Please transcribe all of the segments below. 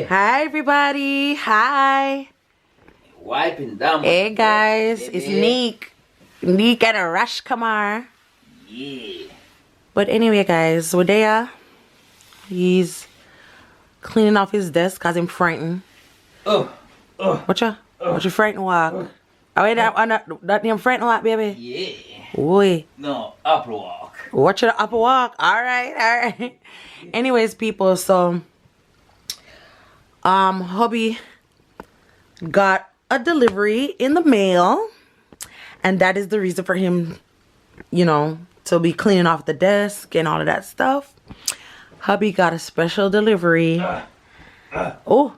Hi everybody. Hi. Wiping down. Hey guys, it's NIQUE. NIQUE and RASHKAMAR. Yeah. But anyway guys, we're there. He's cleaning off his desk cause I'm frightened. What you frightened walk? Oh wait, that name frightened walk, baby? Yeah. Oi. No, upper walk. Watch your upper walk. Alright. Anyways, people, so hubby got a delivery in the mail, and that is the reason for him, you know, to be cleaning off the desk and all of that stuff. Hubby got a special delivery. Oh,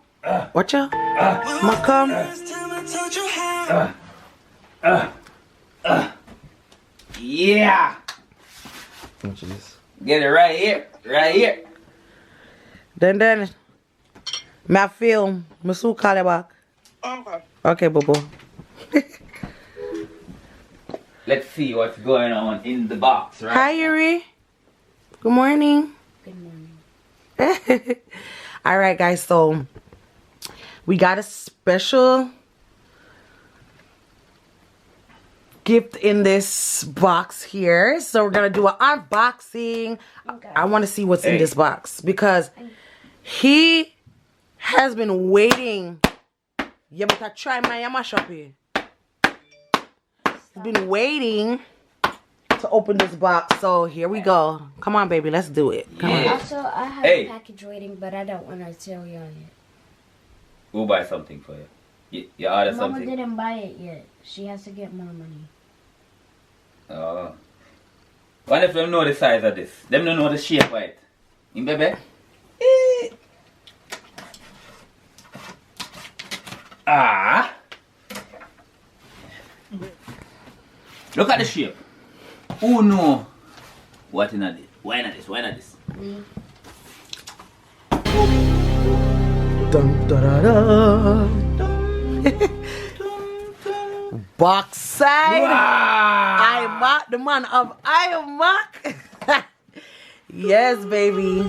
watch out. I'ma come. Yeah. Get it right here. Right here. Then may I film? Masu call you back. Okay, boo. Let's see what's going on in the box, right? Hi, Yuri. Good morning. Good morning. Alright, guys, so we got a special gift in this box here. So we're gonna do an unboxing. Okay. I want to see what's in this box because he has been waiting. You better try my mash-up here. He's been waiting to open this box, so here we go. Come on, baby, let's do it. Come on. Also, I have a package waiting, but I don't want to tell you on it. We'll buy something for you. You order Mama something? didn't buy it yet. She has to get more money. Oh. What if them know the size of this? Them don't know the shape of it. In baby? Ah. Look at the shape. Oh no. What in this? Why not this? Why not this? Me. Dun, da, da, da. Box side. Wow. Imac, the man of Imac. Yes, baby.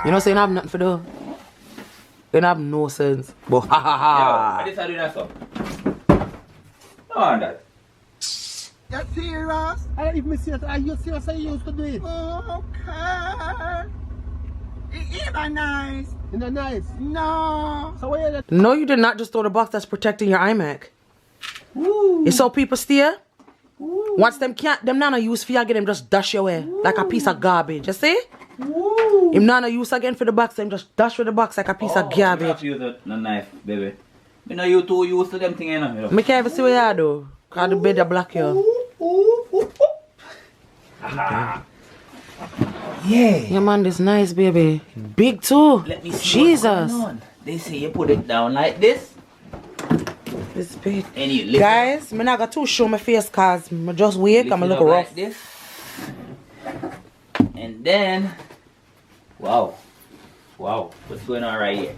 You know, so you don't have nothing for do. You don't have no sense. But ha ha ha. Yo, this I do that so. No on that. You're serious? I don't even see it. Are you serious? I used to do it. Okay. It ain't nice. It's not nice? No. So where you No, you did not just throw the box that's protecting your iMac. You saw people steal? Once them can't, them not no use for you again, them just dash your way like a piece of garbage. You see? Him not no use again for the box, them just dash with the box like a piece of You have garbage. to use a knife, baby. You know you too used to them thing, you know. Me can't even see what you do. Cause the bed a black you. Yeah. Yeah man, this nice baby. Big too. Let me see Jesus. what's going on. They say you put it down like this. This big. And you lift Guys, me not got to show my face cause me just wake and me look up rough. like this. And then, wow. Wow. What's going on right here?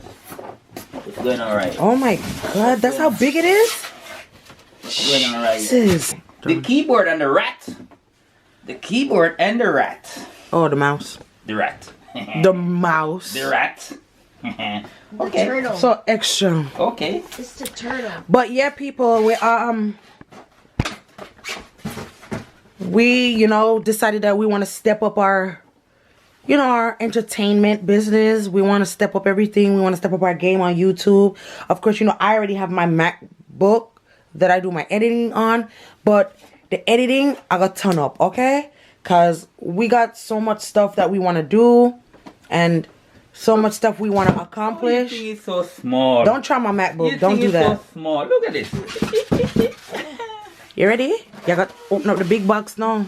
What's going on right here? Oh my god, that's how big it is? What's going on right here? Jesus. The keyboard and the rat. The keyboard and the rat. Oh, the mouse. The rat. The mouse. The rat. The Okay. turtle. So extra. Okay. It's the turtle. But yeah, people, we you know decided that we want to step up our, you know, our entertainment business. We want to step up everything. We want to step up our game on YouTube. Of course, you know, I already have my MacBook that I do my editing on, but the editing I got turn up, okay? Cause we got so much stuff that we want to do, and so much stuff we want to accomplish. You think it's so small. Don't try my MacBook. You Don't think do it's that. so small. Look at this. You ready? You got to open up the big box now.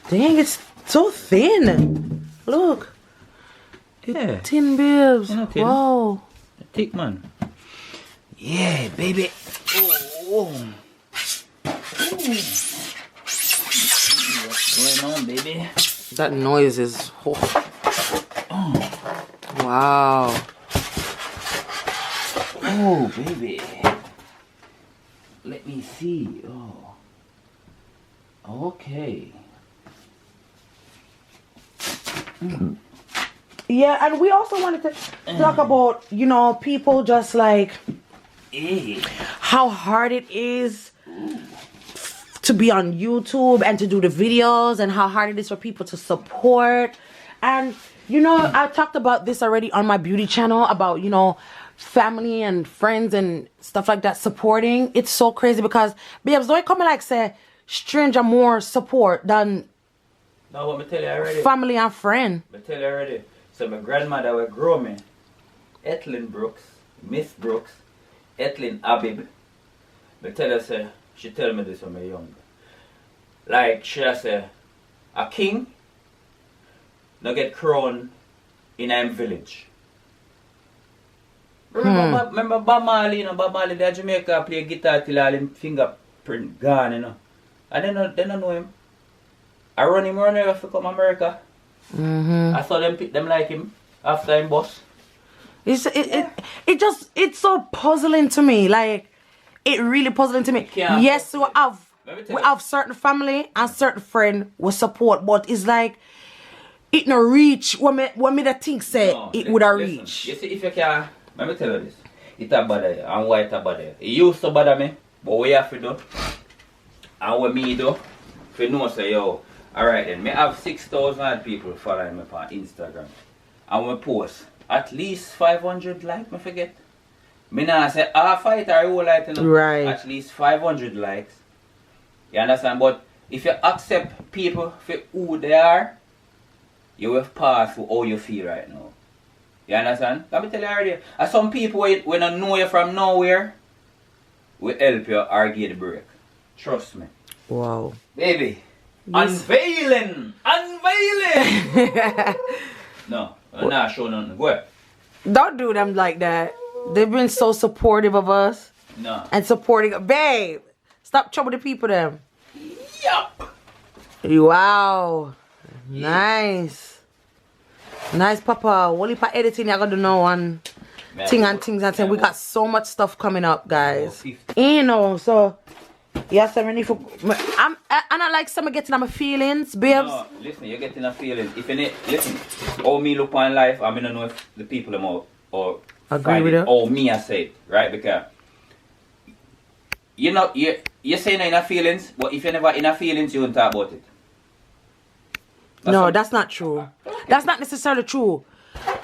Dang, it's so thin. Look. Yeah. Tin bibs. You know, tin. Wow. Thick man. Yeah, baby. Oh. What's going on, baby? That noise is... Oh. Wow. Oh, baby. Let me see. Oh. Okay. Yeah, and we also wanted to talk about, you know, people just like how hard it is to be on YouTube and to do the videos, and how hard it is for people to support. And you know, I talked about this already on my beauty channel about, you know, family and friends and stuff like that supporting. It's so crazy because babes, don't come and like say stranger more support than no, what me tell you already. Family and friend. Me tell you already. So my grandmother will grow me. Etlin Brooks, Miss Brooks, Etlin Abib. Me tell her say, she tell me this when I young. Like she say, a king no get crowned in a village. Remember Bob Marley, you know, Bob Marley there Jamaica play guitar till all him fingerprint gone, you know. And they don't know him. I run him around here to come America. I saw them like him after him boss. It's so puzzling to me. Like, it really puzzling to me. Yes, we have certain family and certain friend with support, but it's like it no reach what me the think say no, it would have reached. You see, if you can, let me tell you this. It a bother you, and why it a bother you. It used to bother me, but what you have to do, and what me do, if you know say, yo, alright then, me have 6,000 people following me on Instagram. And we post at least 500 likes, me forget. Me nah say half fight or whole like, you know. Right. At least 500 likes. You understand? But if you accept people for who they are, you will pass for how you feel right now. You understand? Let me tell you already. And some people when I know you from nowhere, will help you or give the break. Trust me. Wow. Baby. Unveiling! Unveiling! No, I'm not showing nothing. Go ahead. Don't do them like that. They've been so supportive of us. No. And supporting. Babe, stop troubling the people them. Yup. Wow. Yeah. Nice. Nice, Papa. What if I editing? I gotta know one thing and things and things. We got so much stuff coming up, guys. You know, so yes, I mean, I'm not like some getting on my feelings, babes. No, listen, you're getting a feeling. If you need, listen, how me look on life, I don't know if the people them or agree with it. Or me I say it, right? Because you know you're saying you're in a feelings, but if you're never in a feelings, you don't talk about it. That's not true. That's not necessarily true.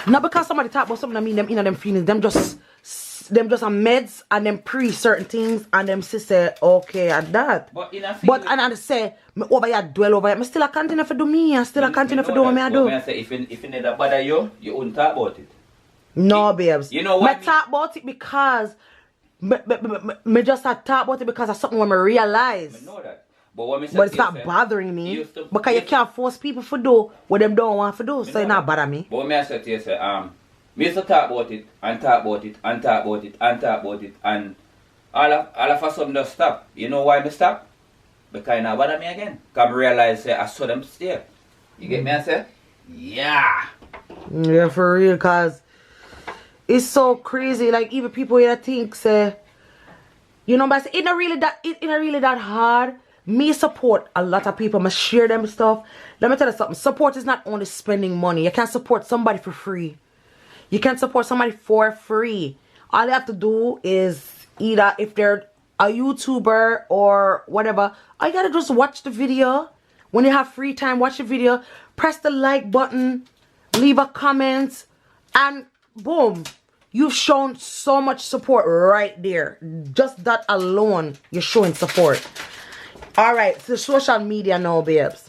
Not because somebody talk about something, I mean them in them feelings. Them just on meds and them pre certain things and them say okay at that. But in a feeling, but and I say me over here dwell over here. I still a continue for do me. I still a continue for do what I do. I say if you need a bother you wouldn't talk about it. No, babes. You know what? I talk about it because me just talk about it because of something when I realize. I know that. But it's not bothering me because you can't force people to do what them don't want to do, so it not bother me. But when I said to you, say, me used to talk about it and talk about it and talk about it and talk about it and all of a sudden just stop. You know why me stop? Because it not bother me again. Because I realize I saw them still. You get me? I say, yeah. Yeah, for real, because it's so crazy. Like even people here think say, you know, but it's not really that hard. Me support a lot of people. I share them stuff. Let me tell you something. Support is not only spending money. You can't support somebody for free. You can't support somebody for free. All you have to do is either if they're a YouTuber or whatever, all you gotta just watch the video. When you have free time, watch the video. Press the like button. Leave a comment. And boom. You've shown so much support right there. Just that alone, you're showing support. Alright, so social media now, babes.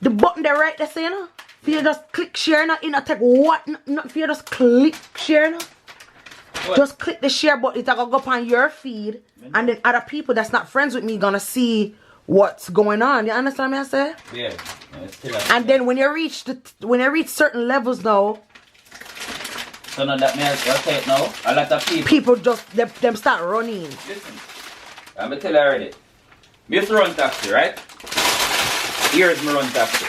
The button there right there, you know? If you just click share now, you know, take what? If you just click share now. Just click the share button, it's gonna go up on your feed. And then other people that's not friends with me gonna see what's going on. You understand what I say? Yeah. And then when you reach certain levels now. So now that means I'll say it now. A lot of people just them start running. Listen. I'm going to tell you already. Me used to run taxi, right? Here's me run taxi.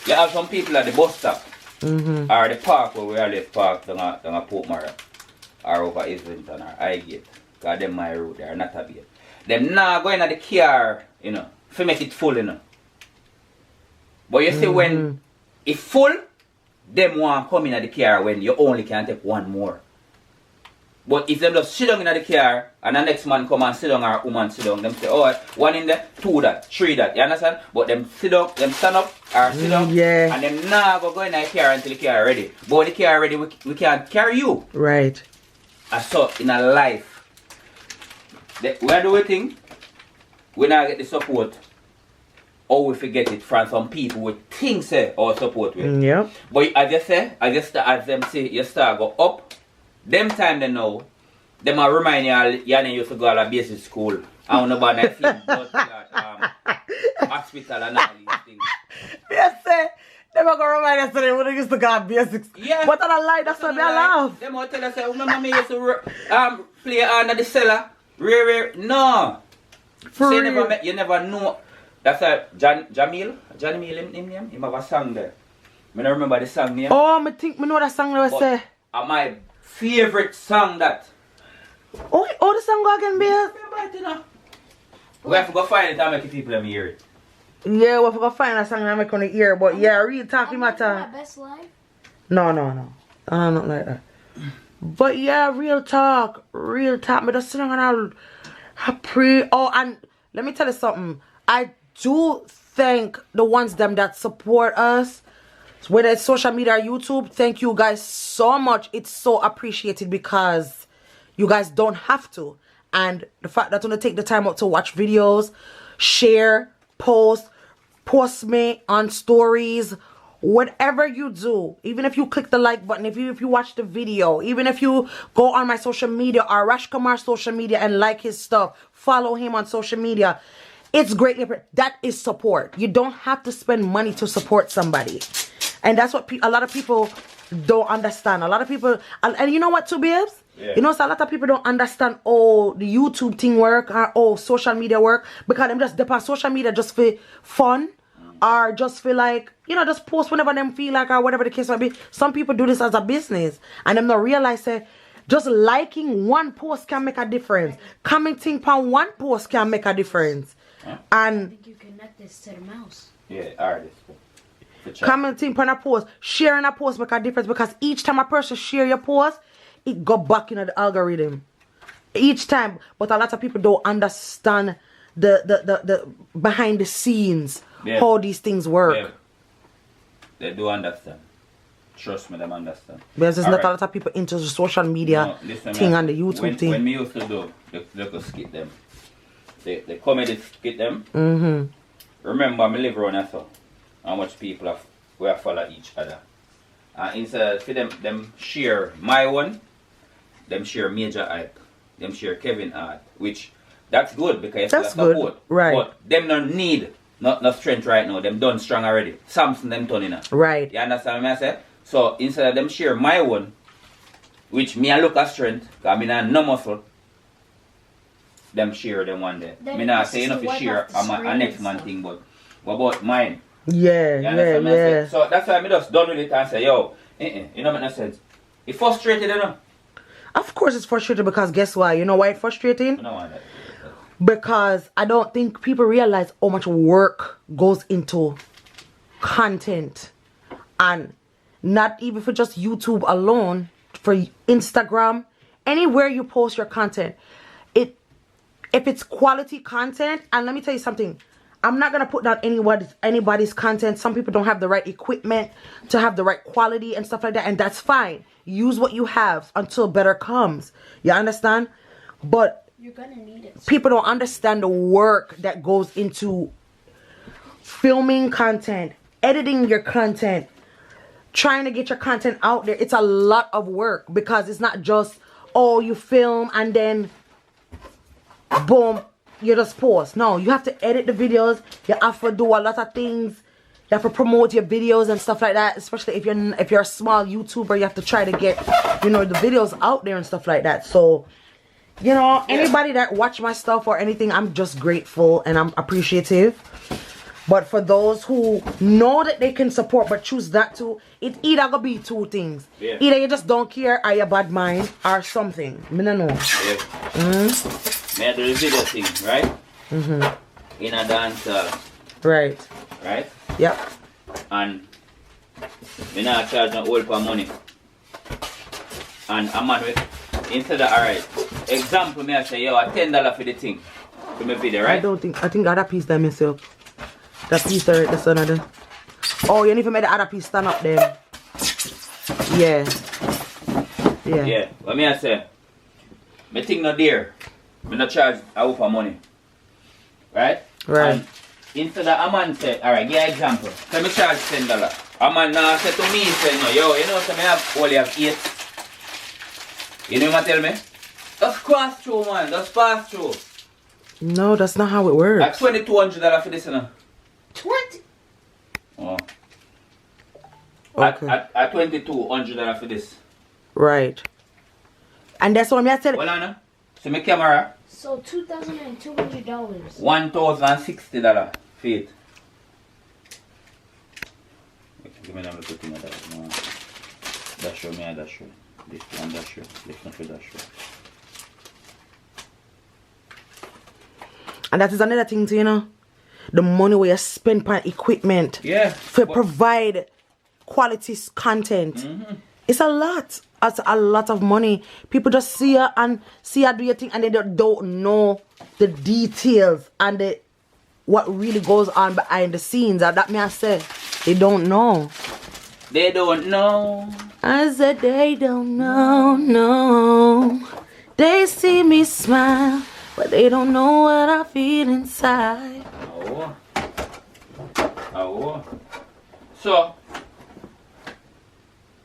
You have some people at the bus stop. Or the park where we always park down a Portmore. Or over Islington or Highgate. Because them my route, they are not a bit. Them now going at the car you know, to make it full, you know. But you see when it's full, them want come in the car when you only can take one more. But if them just sit down in the car and the next man come and sit down or woman sit down, them say, oh, one in there, two that, three that, you understand? But them sit down, them stand up or sit down, and them nah go in the car until the car ready. But when the car ready, we can't carry you. Right. And so in a life, we are doing thing, we not get the support, or we forget it from some people we think say our support with. Yep. But I just say, as them say, you start go up. Them time they know, them a remind you, you used to go to basic school. I don't know about that thing, but hospital and all these things. Yes, sir. Them are going to remind us today when they used to go to basics. Yeah. But I lie, that's what they laugh. Them will tell us, remember me used to play under the cellar? No. For so real. you never know. That's a Jamil, him have a song there. I don't remember the song name. Oh, I think I know that song they was say. My favorite song that. Oh, the song go again, Bill? We have to go find it and make the people let me hear it. Yeah, we have to go find that song and make on the ear. But yeah, real talking matter. Best life? No. Not like that. But yeah, real talk. Real talk. Me just sitting and I pray. Oh, and let me tell you something. I do thank the ones them that support us. Whether it's social media or YouTube, thank you guys so much. It's so appreciated because you guys don't have to. And the fact that you don't take the time out to watch videos, share, post me on stories, whatever you do, even if you click the like button, if you watch the video, even if you go on my social media or RASHKAMAR social media and like his stuff, follow him on social media, it's greatly, that is support. You don't have to spend money to support somebody. And that's what a lot of people don't understand. A lot of people, and you know what too, babes? Yeah. You know, so a lot of people don't understand, oh, the YouTube thing work, or oh, social media work, because them just depend on social media just for fun, or just for like, you know, just post whenever them feel like, or whatever the case might be. Some people do this as a business, and them not realize that just liking one post can make a difference. Commenting on one post can make a difference. Huh? And I think you connect this to the mouse. Yeah, alright. Commenting on a post, sharing a post make a difference, because each time a person share your post, it go back into the algorithm. Each time. But a lot of people don't understand the behind the scenes, how these things work. Yeah. They do understand. Trust me, them understand. Because there's not a lot of people into the social media thing and the YouTube thing. When me used to do, they could skip them. They comedy skip them. Remember, me live around so how much people we have follow each other. And instead for them share my one, them share Major Hype, them share Kevin Hart, which that's good because that's support. Good, right? But them don't need no strength right now. Them done strong already. Samson them turning up. Right. You understand what I say? So instead of them share my one, which me I look at strength, cause me not no muscle. Them share them one day. Me not say enough to share a next man thing, but what about mine? Yeah. So that's why I just done with it and say, yo, you know what I said? It's frustrated, you know? Of course it's frustrating, because guess why? You know why it's frustrating? No, because I don't think people realize how much work goes into content. And not even for just YouTube alone, for Instagram, anywhere you post your content. If it's quality content, and let me tell you something, I'm not going to put down anybody's content. Some people don't have the right equipment to have the right quality and stuff like that. And that's fine. Use what you have until better comes. You understand? But you're going to need it. People don't understand the work that goes into filming content, editing your content, trying to get your content out there. It's a lot of work, because it's not just, oh, you film and then boom, you just post. No, you have to edit the videos. You have to do a lot of things. You have to promote your videos and stuff like that. Especially if you're a small YouTuber, you have to try to get, you know, the videos out there and stuff like that. So, you know, anybody that watch my stuff or anything, I'm just grateful and I'm appreciative. But for those who know that they can support but choose not to, it either gonna be two things. Yeah. Either you just don't care, or you're bad mind, or something. Me no know. Yeah. May I do the video thing, right? in a dance Right. right? Yep. And me not charge no old for money. And a man with, instead of, alright, example, me I say, yo, $10 for the thing. For my video, right? I think other piece there myself. That piece there, the son of the. Oh, you need to make the other piece stand up there. Yeah. Yeah. Yeah. What me I say? Me think no dear. Me not charge a whoop of money. Right? Right. And instead of a man say, alright, give an example. So me charge $10. A man now say to me, say, no, yo, you know, so me only have 8. You know what I tell me? Just cross through, man. Just pass through. No, that's not how it works. Like $2,200 for this, you know. 20. Oh. Okay. At $2,200 for this. Right. And that's what I said. Well, Anna. So my camera, So $2,200. $1,060 for it. Give me another thing of that. No. That's show me a dash show. This one dash show. This one for dash show. And that is another thing too, you know. The money where you spend on equipment. Yeah. For provide quality content. It's a lot. It's a lot of money. People just see her and see her do your thing and they don't know the details and the what really goes on behind the scenes. And that may I say, they don't know. They don't know. I said they don't know, no. They see me smile, but they don't know what I feel inside. Oh. Oh. So,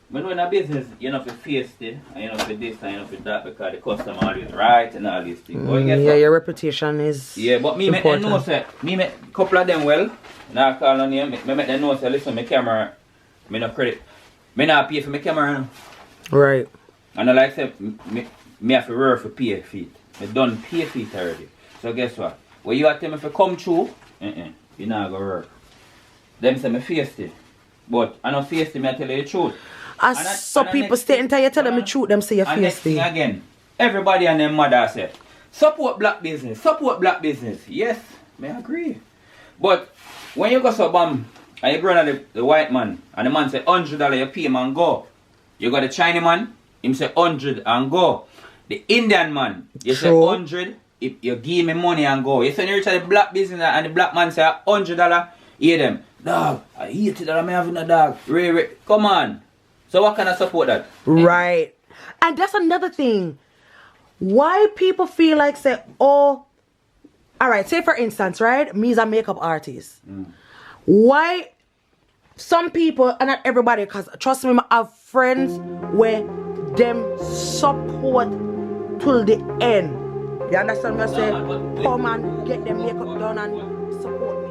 when we're in a business, you know, for face it, and you know, for this, and you know, for that, because the customer always right and all these things. But Yeah, your reputation is yeah, but me make them know, say, me make a couple of them well, now I call on you, me make them know, say, listen, my camera, me no credit, me not pay for my camera. right. And I like say, me have to work for pay feet. I done pay feet already. So guess what? When you tell me if you come through, you not go work. Them say me face it. But I don't face it, me I tell you the truth. As some people stay until you tell them the truth, them say you're and next thing feisty. again, everybody and their mother say, support black business, support black business. Yes, may I agree. But when you go so bam and you go on the white man and the man say $100 you pay him and go. You got the Chinese man, him say 100 and go. The Indian man, you say 100, if you give me money and go. You say you reach the black business and the black man say $100, hear them. Dog, I hate it that I'm having a dog. Ray, come on. So what can I support that? Right. And that's another thing. Why people feel like say, oh, alright, say for instance, right? Me as a makeup artist. Why some people, and not everybody, because trust me, I have friends where them support till the end. You understand what I say? Come and get them makeup done and support me.